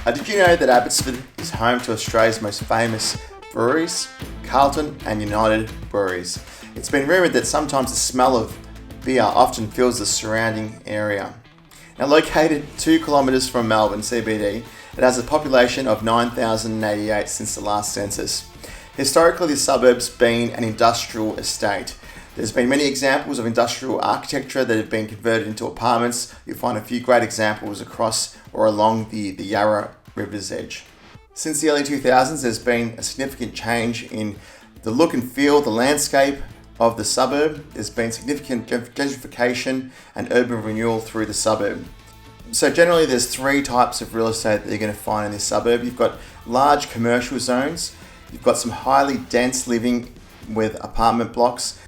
Did you know that Abbotsford is home to Australia's most famous breweries, Carlton and United Breweries? It's been rumoured that sometimes the smell of beer often fills the surrounding area. Now, located 2 kilometres from Melbourne CBD, it has a population of 9,088 since the last census. Historically, the suburb's been an industrial estate. There's been many examples of industrial architecture that have been converted into apartments. You'll find a few great examples across or along the Yarra River's edge. Since the early 2000s, there's been a significant change in the look and feel, the landscape of the suburb. There's been significant gentrification and urban renewal through the suburb. So generally, there's 3 types of real estate that you're going to find in this suburb. You've got large commercial zones, you've got some highly dense living with apartment blocks,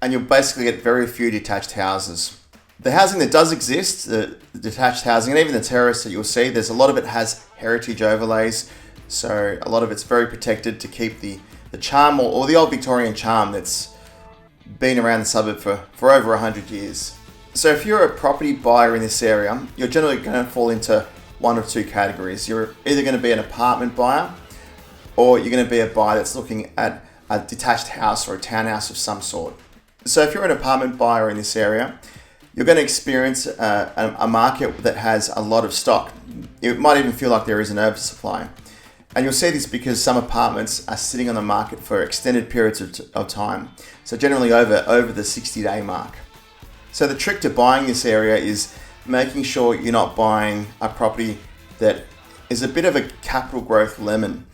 and you'll basically get very few detached houses. The housing that does exist, the detached housing, and even the terrace that you'll see, there's a lot of it has heritage overlays. So a lot of it's very protected to keep the charm or the old Victorian charm that's been around the suburb for over 100 years. So if you're a property buyer in this area, you're generally going to fall into one of 2 categories. You're either going to be an apartment buyer, or you're going to be a buyer that's looking at a detached house or a townhouse of some sort. So if you're an apartment buyer in this area, you're going to experience a market that has a lot of stock. It might even feel like there is an oversupply. And you'll see this because some apartments are sitting on the market for extended periods of time. So generally over the 60-day mark. So the trick to buying this area is making sure you're not buying a property that is a bit of a capital growth lemon.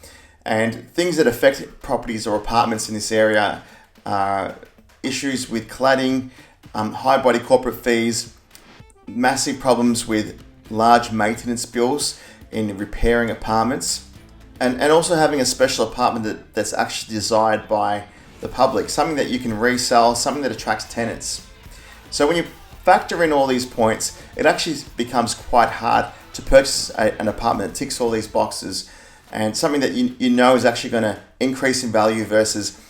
And things that affect properties or apartments in this area are issues with cladding, high body corporate fees, massive problems with large maintenance bills in repairing apartments, and also having a special apartment that's actually desired by the public, something that you can resell, something that attracts tenants. So when you factor in all these points, it actually becomes quite hard to purchase an apartment that ticks all these boxes, and something that you know is actually going to increase in value versus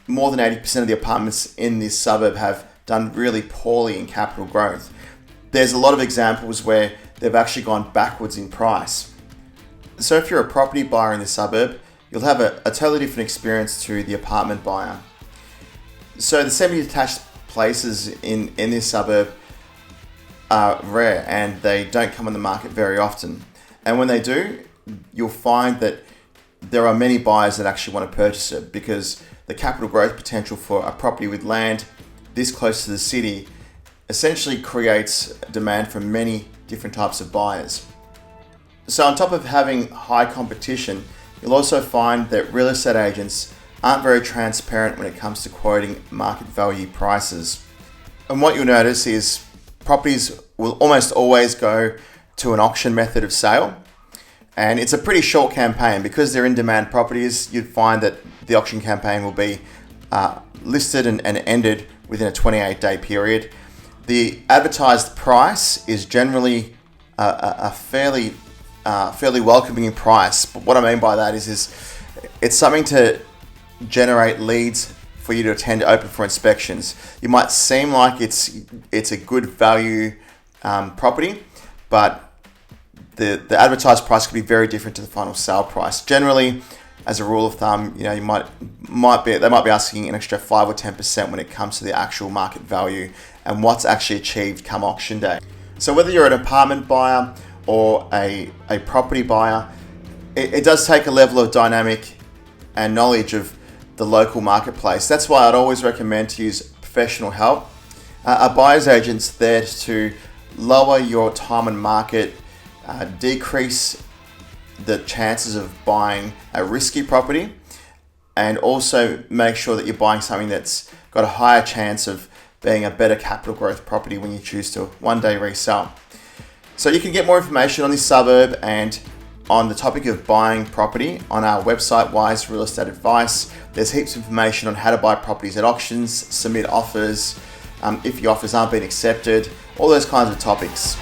more than 80% of the apartments in this suburb have done really poorly in capital growth. There's a lot of examples where they've actually gone backwards in price. So if you're a property buyer in the suburb, you'll have a totally different experience to the apartment buyer. So the semi-detached places in this suburb are rare and they don't come on the market very often. And when they do, you'll find that there are many buyers that actually want to purchase it because the capital growth potential for a property with land this close to the city essentially creates demand for many different types of buyers. So on top of having high competition, you'll also find that real estate agents aren't very transparent when it comes to quoting market value prices. And what you'll notice is properties will almost always go to an auction method of sale. And it's a pretty short campaign. Because they're in-demand properties, you'd find that the auction campaign will be listed and ended within a 28-day period. The advertised price is generally a fairly welcoming price. But what I mean by that is it's something to generate leads for you to attend open for inspections. You might seem like it's a good value property, but the advertised price could be very different to the final sale price. Generally, as a rule of thumb, they might be asking an extra 5 or 10% when it comes to the actual market value and what's actually achieved come auction day. So whether you're an apartment buyer or a property buyer, it does take a level of dynamic and knowledge of the local marketplace. That's why I'd always recommend to use professional help. A buyer's agent's there to lower your time on market, decrease the chances of buying a risky property, and also make sure that you're buying something that's got a higher chance of being a better capital growth property when you choose to one day resell. So you can get more information on this suburb and on the topic of buying property on our website, Wise Real Estate Advice. There's heaps of information on how to buy properties at auctions, submit offers, if your offers aren't being accepted, all those kinds of topics.